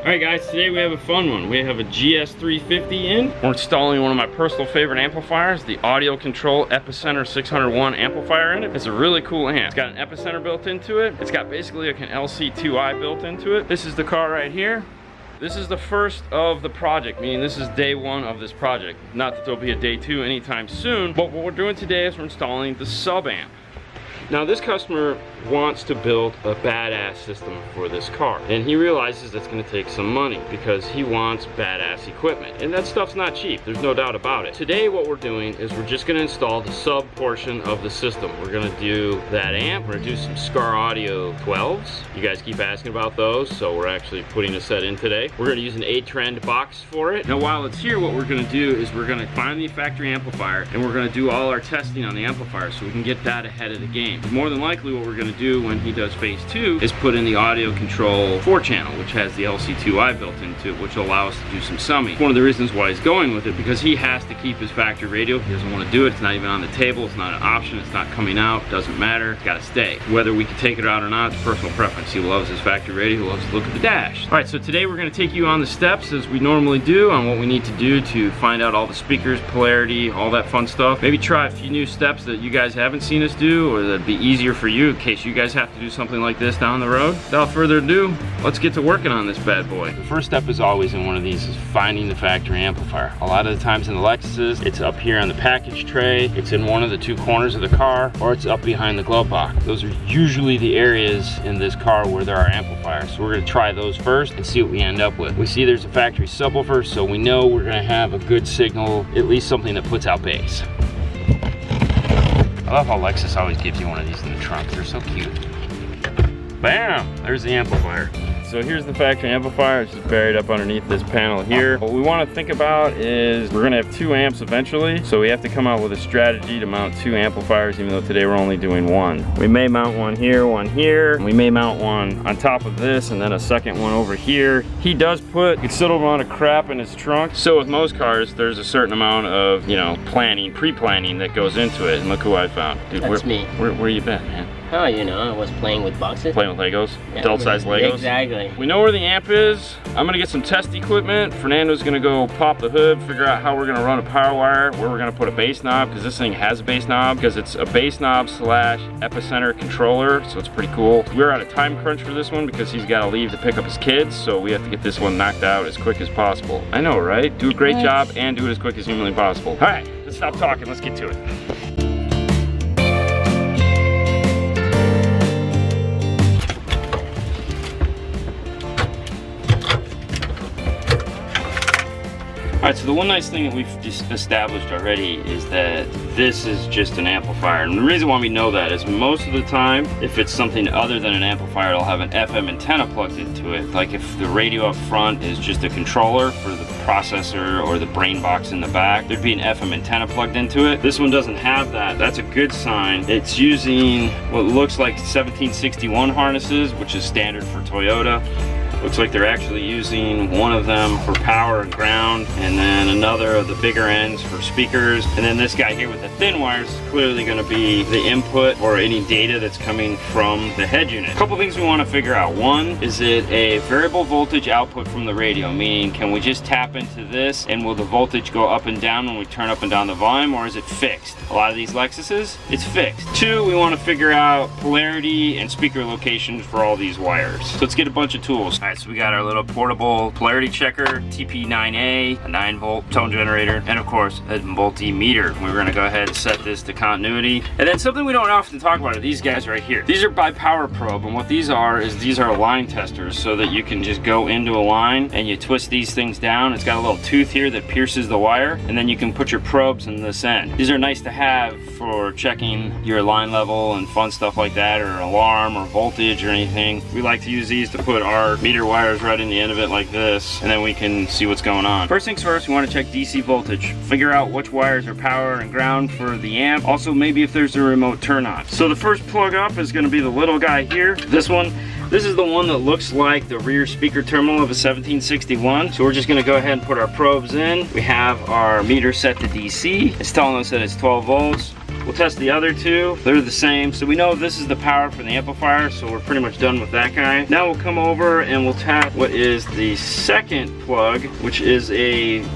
Alright guys, today we have a fun one. We have a GS350 in. We're installing one of my personal favorite amplifiers, the Audio Control Epicenter 601 amplifier in it. It's a really cool amp. It's got an epicenter built into it. It's got basically like an LC2I built into it. This is the car right here. This is the first of the project, meaning this is day one of this project. Not that there'll be a day two anytime soon, but what we're doing today is we're installing the sub amp. Now this customer wants to build a badass system for this car, and he realizes it's going to take some money because he wants badass equipment, and that stuff's not cheap, there's no doubt about it. Today what we're doing is we're just going to install the sub portion of the system. We're going to do that amp, we're going to do some Scar Audio 12s. You guys keep asking about those, so we're actually putting a set in today. We're going to use an 8-trend box for it. Now while it's here, what we're going to do is we're going to find the factory amplifier, and we're going to do all our testing on the amplifier so we can get that ahead of the game. More than likely what we're going to do when he does phase 2 is put in the Audio Control 4-channel, which has the LC2I built into it, which will allow us to do some summing. One of the reasons why he's going with it, because he has to keep his factory radio. He doesn't want to do it. It's not even on the table. It's not an option. It's not coming out. Doesn't matter. It's got to stay. Whether we can take it out or not, it's personal preference. He loves his factory radio. He loves to look at the dash. All right, so today we're going to take you on the steps as we normally do on what we need to do to find out all the speakers, polarity, all that fun stuff. Maybe try a few new steps that you guys haven't seen us do, or that'd be easier for you in case you guys have to do something like this down the road. Without further ado, let's get to working on this bad boy. The first step is always in one of these is finding the factory amplifier. A lot of the times in the Lexuses, it's up here on the package tray, it's in one of the two corners of the car, or it's up behind the glove box. Those are usually the areas in this car where there are amplifiers. So we're gonna try those first and see what we end up with. We see there's a factory subwoofer, so we know we're gonna have a good signal, at least something that puts out bass. I love how Lexus always gives you one of these in the trunk. They're so cute. Bam! There's the amplifier. So here's the factory amplifier. It's just buried up underneath this panel here. What we want to think about is we're going to have 2 amps eventually, so we have to come out with a strategy to mount 2 amplifiers, even though today we're only doing 1. We may mount one here, and we may mount one on top of this, and then a second one over here. He does put a considerable amount of crap in his trunk. So with most cars, there's a certain amount of, you know, planning, pre-planning that goes into it. And look who I found. Dude, That's me. Where you been, man? Oh, you know, I was playing with boxes. Playing with Legos? Yeah, adult-sized Legos? Exactly. We know where the amp is. I'm gonna get some test equipment. Fernando's gonna go pop the hood, figure out how we're gonna run a power wire, where we're gonna put a bass knob, because this thing has a bass knob, because it's a bass knob / epicenter controller, so it's pretty cool. We're at a time crunch for this one because he's gotta leave to pick up his kids, so we have to get this one knocked out as quick as possible. I know, right? Do a great job and do it as quick as humanly possible. All right, let's stop talking, let's get to it. Alright, so the one nice thing that we've just established already is that this is just an amplifier. And the reason why we know that is most of the time, if it's something other than an amplifier, it'll have an FM antenna plugged into it. Like if the radio up front is just a controller for the processor or the brain box in the back, there'd be an FM antenna plugged into it. This one doesn't have that. That's a good sign. It's using what looks like 1761 harnesses, which is standard for Toyota. Looks like they're actually using one of them for power and ground, and then another of the bigger ends for speakers. And then this guy here with the thin wires is clearly going to be the input or any data that's coming from the head unit. A couple things we want to figure out. One, is it a variable voltage output from the radio? Meaning, can we just tap into this and will the voltage go up and down when we turn up and down the volume, or is it fixed? A lot of these Lexuses, it's fixed. 2, we want to figure out polarity and speaker locations for all these wires. So let's get a bunch of tools. All right, so we got our little portable polarity checker, TP9A, a 9-volt tone generator, and of course a multimeter. We're gonna go ahead and set this to continuity. And then something we don't often talk about are these guys right here. These are by power probe, and what these are line testers, so that you can just go into a line and you twist these things down. It's got a little tooth here that pierces the wire, and then you can put your probes in this end. These are nice to have for checking your line level and fun stuff like that, or alarm or voltage or anything. We like to use these to put our meter wires right in the end of it like this, and then we can see what's going on. First things first, we want to check DC voltage. Figure out which wires are power and ground for the amp. Also, maybe if there's a remote turn on. So the first plug up is going to be the little guy here. This one. This is the one that looks like the rear speaker terminal of a 1761. So we're just gonna go ahead and put our probes in. We have our meter set to DC. It's telling us that it's 12 volts. We'll test the other two. They're the same. So we know this is the power for the amplifier, so we're pretty much done with that guy. Now we'll come over and we'll test what is the second plug, which is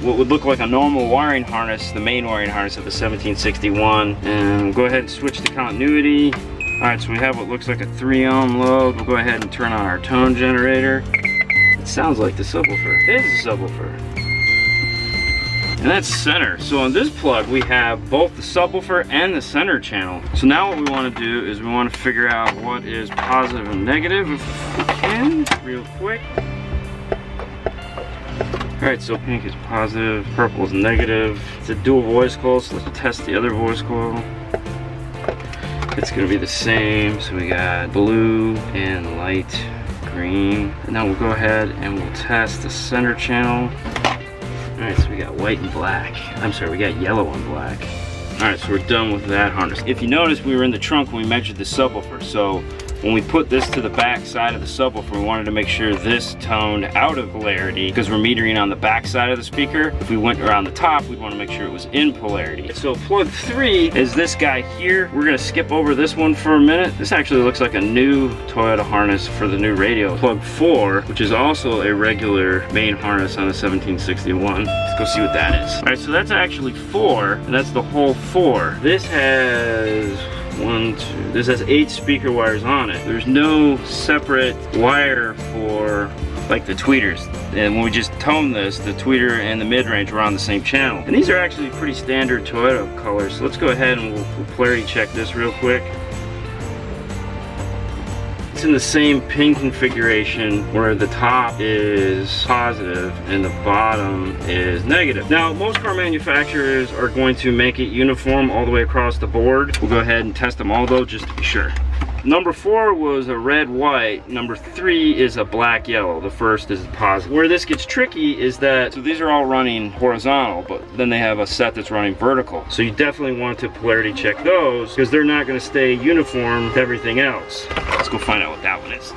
what would look like a normal wiring harness, the main wiring harness of the 1761. And we'll go ahead and switch to continuity. Alright, so we have what looks like a 3 ohm load. We'll go ahead and turn on our tone generator. It sounds like the subwoofer. It is a subwoofer. And that's center. So on this plug, we have both the subwoofer and the center channel. So now what we want to do is we want to figure out what is positive and negative, if we can, real quick. Alright, so pink is positive, purple is negative. It's a dual voice coil, so let's test the other voice coil. It's going to be the same. So we got blue and light green. And now we'll go ahead and we'll test the center channel. Alright, so we got white and black. I'm sorry, we got yellow and black. Alright, so we're done with that harness. If you notice, we were in the trunk when we measured the subwoofer. So when we put this to the back side of the subwoofer, we wanted to make sure this toned out of polarity because we're metering on the back side of the speaker. If we went around the top, we'd want to make sure it was in polarity. So plug 3 is this guy here. We're going to skip over this one for a minute. This actually looks like a new Toyota harness for the new radio. Plug 4, which is also a regular main harness on the 1761. Let's go see what that is. All right, so that's actually 4, and that's the whole 4. This has 1, 2, this has 8 speaker wires on it. There's no separate wire for like the tweeters. And when we just toned this, the tweeter and the mid-range were on the same channel. And these are actually pretty standard Toyota colors. So let's go ahead and we'll polarity check this real quick. It's in the same pin configuration where the top is positive and the bottom is negative. Now, most car manufacturers are going to make it uniform all the way across the board. We'll go ahead and test them all though, just to be sure. Number 4 was a red-white. Number 3 is a black-yellow. The first is positive. Where this gets tricky is that, so these are all running horizontal, but then they have a set that's running vertical. So you definitely want to polarity check those because they're not going to stay uniform with everything else. Let's go find out what that one is.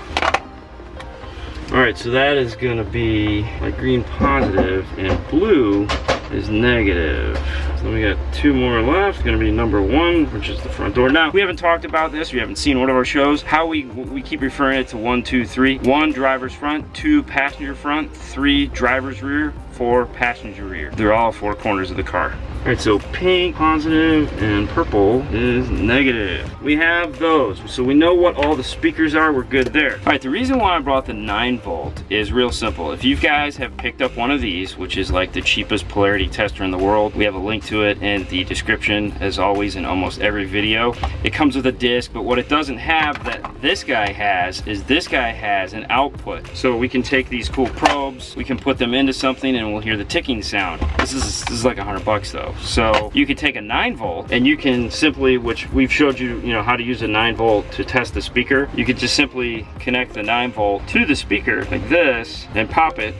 Alright, so that is going to be like green positive and blue is negative. So we got 2 more left. It's gonna be number 1, which is the front door. Now, we haven't talked about this, we haven't seen one of our shows. How we keep referring it to 1, 2, 3. 1, driver's front, 2, passenger front, 3, driver's rear, 4, passenger rear. They're all 4 corners of the car. All right, so pink, positive, and purple is negative. We have those, so we know what all the speakers are, we're good there. All right, the reason why I brought the 9-volt is real simple. If you guys have picked up one of these, which is like the cheapest polarity tester in the world, we have a link to it in the description, as always, in almost every video. It comes with a disc, but what it doesn't have that this guy has is this guy has an output. So we can take these cool probes, we can put them into something, and we'll hear the ticking sound. This is like $100 though. So you could take a 9-volt and you can simply, which we've showed you, how to use a 9-volt to test the speaker. You could just simply connect the 9-volt to the speaker like this and pop it.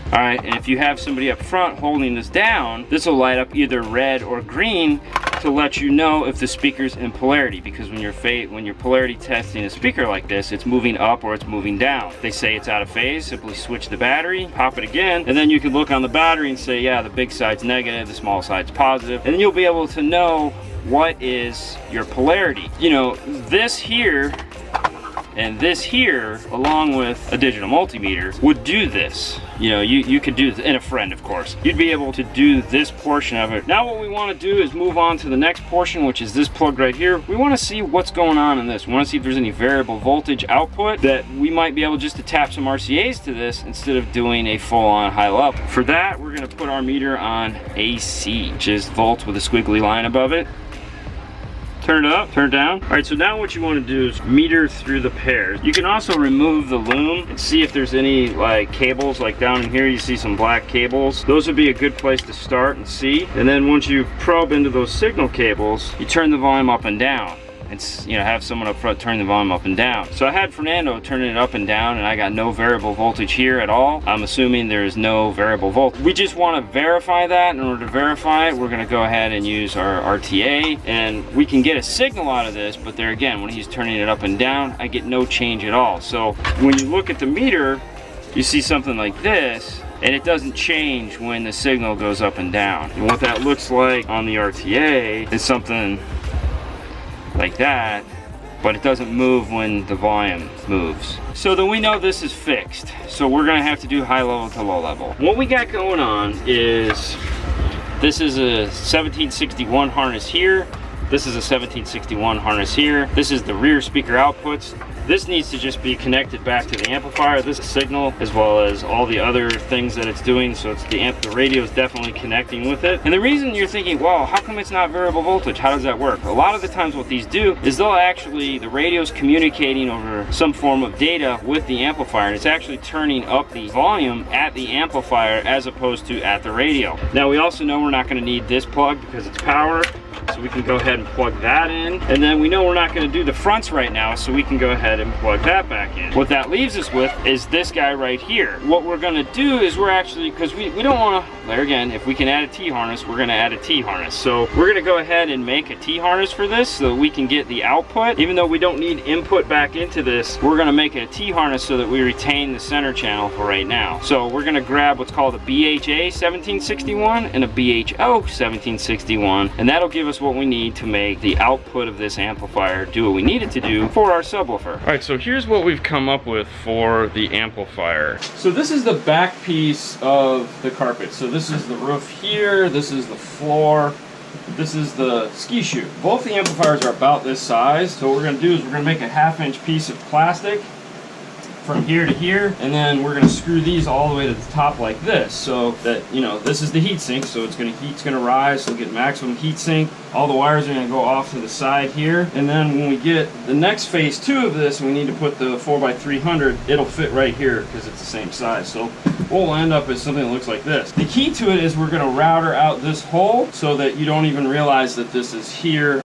All right, and if you have somebody up front holding this down, this will light up either red or green to let you know if the speaker's in polarity, because when you're polarity testing a speaker like this, it's moving up or it's moving down. If they say it's out of phase, simply switch the battery, pop it again, and then you can look on the battery and say, yeah, the big side's negative, the small side's positive, and then you'll be able to know what is your polarity. This here and this here, along with a digital multimeter, would do this. You could do this, and a friend, of course. You'd be able to do this portion of it. Now what we want to do is move on to the next portion, which is this plug right here. We want to see what's going on in this. We want to see if there's any variable voltage output that we might be able just to tap some RCAs to this instead of doing a full-on high level. For that, we're going to put our meter on AC, which is volts with a squiggly line above it. Turn it up, turn it down. All right, so now what you want to do is meter through the pairs. You can also remove the loom and see if there's any cables, like down in here you see some black cables. Those would be a good place to start and see. And then once you probe into those signal cables, you turn the volume up and down. And have someone up front turn the volume up and down. So I had Fernando turning it up and down, and I got no variable voltage here at all. I'm assuming there is no variable voltage. We just want to verify that. In order to verify it, we're going to go ahead and use our RTA, and we can get a signal out of this, but there again, when he's turning it up and down, I get no change at all. So when you look at the meter, you see something like this. and it doesn't change when the signal goes up and down. And what that looks like on the RTA is something like that, but it doesn't move when the volume moves. So then we know this is fixed. So we're gonna have to do high level to low level. What we got going on is, this is a 1761 harness here. This is a 1761 harness here. This is the rear speaker outputs. This needs to just be connected back to the amplifier. This is signal, as well as all the other things that it's doing. So it's the radio is definitely connecting with it. And the reason you're thinking, wow, how come it's not variable voltage? How does that work? A lot of the times what these do is they'll actually, the radio's communicating over some form of data with the amplifier. And it's actually turning up the volume at the amplifier as opposed to at the radio. Now we also know we're not gonna need this plug because it's power. So we can go ahead and plug that in. And then we know we're not gonna do the fronts right now, so we can go ahead and plug that back in. What that leaves us with is this guy right here. What we're gonna do is we're actually, because we don't wanna, there again, if we can add a T-harness, we're gonna add a T-harness. So we're gonna go ahead and make a T-harness for this so that we can get the output. Even though we don't need input back into this, we're gonna make a T-harness so that we retain the center channel for right now. So we're gonna grab what's called a BHA 1761 and a BHO 1761, and that'll give us what we need to make the output of this amplifier do what we need it to do for our subwoofer. All right, so here's what we've come up with for the amplifier. So this is the back piece of the carpet. So this is the roof here, this is the floor, this is the ski chute. Both the amplifiers are about this size. So what we're gonna do is we're gonna make a 1/2-inch piece of plastic from here to here, and then we're gonna screw these all the way to the top like this, so that, you know, this is the heat sink, so heat's gonna rise, so we'll get maximum heat sink. All the wires are gonna go off to the side here, and then when we get the next phase 2 of this, we need to put the 4x300, it'll fit right here because it's the same size. So what we'll end up is something that looks like this. The key to it is we're gonna router out this hole so that you don't even realize that this is here.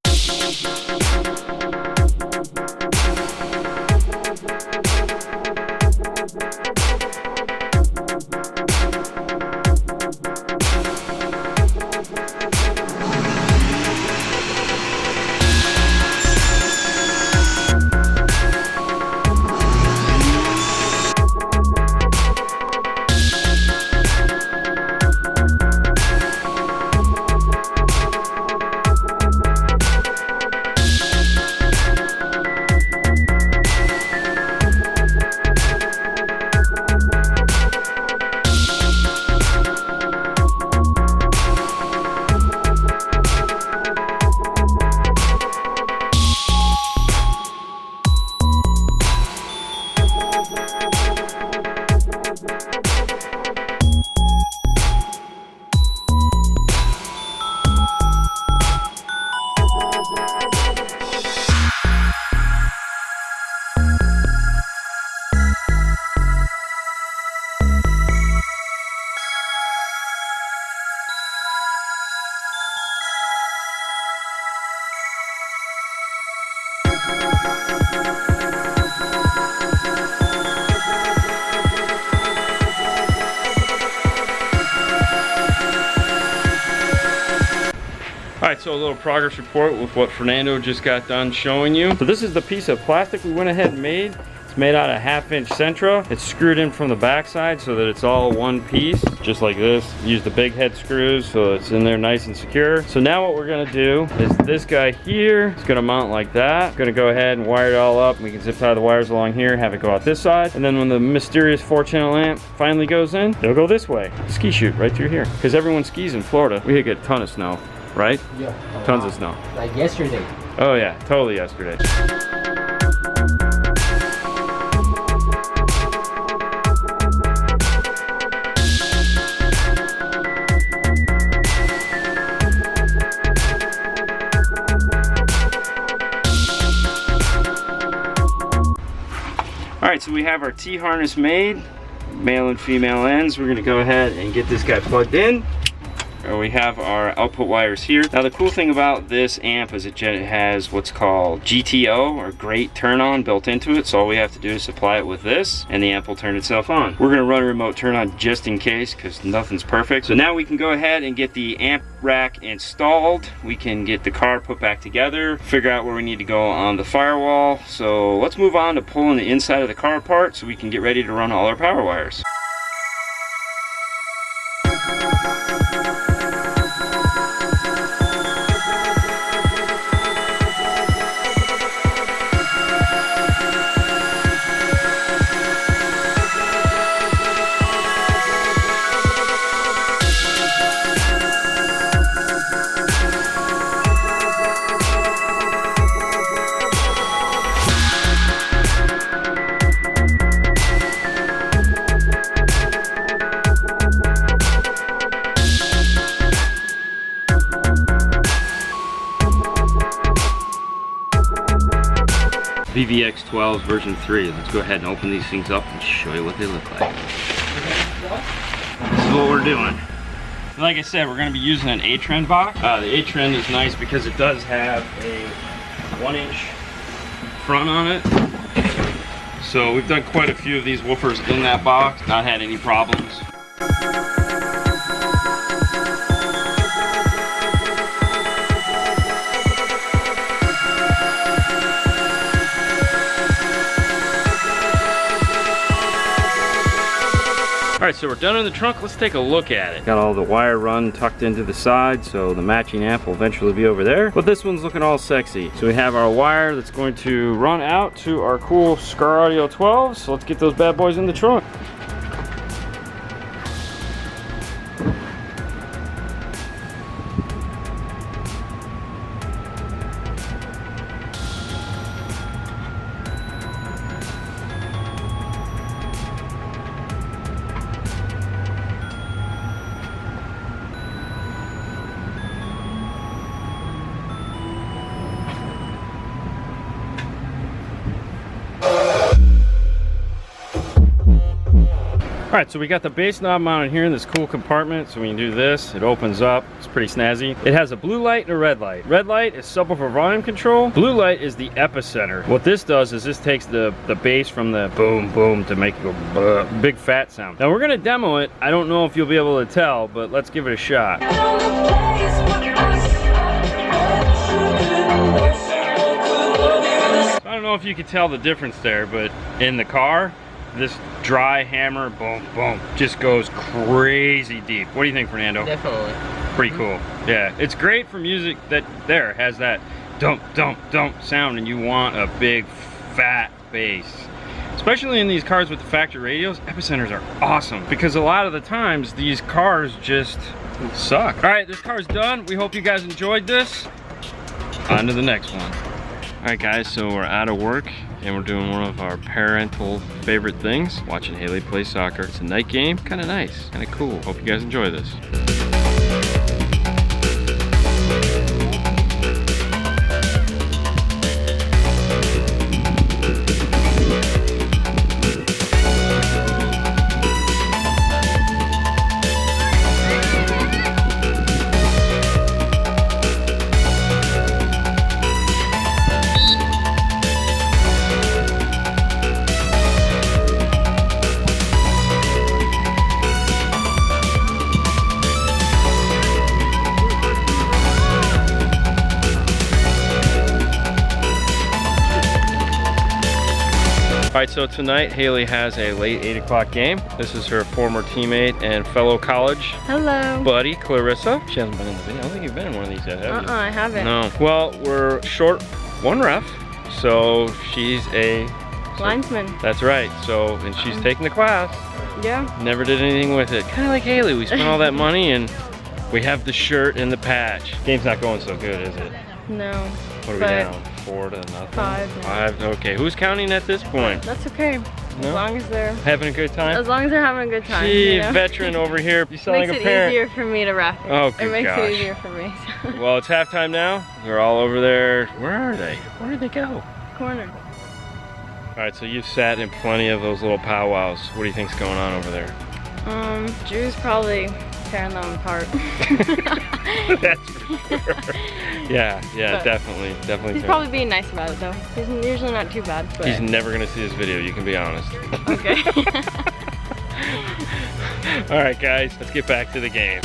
Alright, so a little progress report with what Fernando just got done showing you. So this is the piece of plastic we went ahead and made. It's made out of 1/2-inch Centra. It's screwed in from the backside so that it's all one piece, just like this. Use the big head screws so it's in there nice and secure. So now what we're gonna do is this guy here is gonna mount like that. Gonna go ahead and wire it all up. We can zip tie the wires along here, have it go out this side. And then when the mysterious 4-channel amp finally goes in, it'll go this way. Ski chute right through here. Because everyone skis in Florida. We get a ton of snow. Right? Yeah. Tons of snow. Like yesterday. Oh yeah, totally yesterday. All right, so we have our T-harness made, male and female ends. We're gonna go ahead and get this guy plugged in. We have our output wires here. Now the cool thing about this amp is it has what's called GTO, or great turn on, built into it. So all we have to do is supply it with this and the amp will turn itself on. We're gonna run a remote turn on just in case because nothing's perfect. So now we can go ahead and get the amp rack installed. We can get the car put back together, figure out where we need to go on the firewall. So let's move on to pulling the inside of the car apart so we can get ready to run all our power wires. VX12s version 3. Let's go ahead and open these things up and show you what they look like. This is what we're doing. Like I said, we're going to be using an A-trend box. The A-trend is nice because it does have a 1-inch front on it. So we've done quite a few of these woofers in that box, not had any problems. All right, so we're done in the trunk. Let's take a look at it. Got all the wire run tucked into the side, so the matching amp will eventually be over there. But this one's looking all sexy. So we have our wire that's going to run out to our cool Scar Audio 12s. So let's get those bad boys in the trunk. All right, so we got the bass knob mounted here in this cool compartment. So when you do this, it opens up. It's pretty snazzy. It has a blue light and a red light. Red light is subwoofer volume control. Blue light is the epicenter. What this does is this takes the bass from the boom, boom to make it go big fat sound. Now we're gonna demo it. I don't know if you'll be able to tell, but let's give it a shot. I don't know if you can tell the difference there, but in the car, this dry hammer, boom, boom, just goes crazy deep. What do you think, Fernando? Definitely. Pretty cool. Yeah, it's great for music that has that dump, dump, dump sound, and you want a big, fat bass. Especially in these cars with the factory radios, epicenters are awesome because a lot of the times these cars just suck. All right, this car's done. We hope you guys enjoyed this. On to the next one. All right, guys, so we're out of work and we're doing one of our parental favorite things, watching Hailey play soccer. It's a night game, kind of nice, kind of cool. Hope you guys enjoy this. All right, so tonight Hailey has a late 8 o'clock game. This is her former teammate and fellow college buddy, Clarissa. She hasn't been in the video. I don't think you've been in one of these yet, have you? I haven't. No. Well, we're short one ref, so she's a linesman. That's right. So, and she's taking the class. Yeah. Never did anything with it. Kind of like Hailey. We spent all that money and we have the shirt and the patch. Game's not going so good, is it? No. What are we down? 4-0. 5. Okay, who's counting at this point? That's okay. No? As long as they're having a good time? As long as they're having a good time. Gee, you know? veteran over here. You sound like a parent. Makes it easier for me to ref. Oh, good It makes gosh. it easier for me. Well, it's halftime now. They're all over there. Where are they? Where did they go? Corner. All right, so you've sat in plenty of those little powwows. What do you think's going on over there? Drew's probably tearing them apart. That's for sure. Yeah, But definitely. He's probably being nice about it though. He's usually not too bad. But He's never gonna see this video, you can be honest. Okay. All right, guys, let's get back to the game.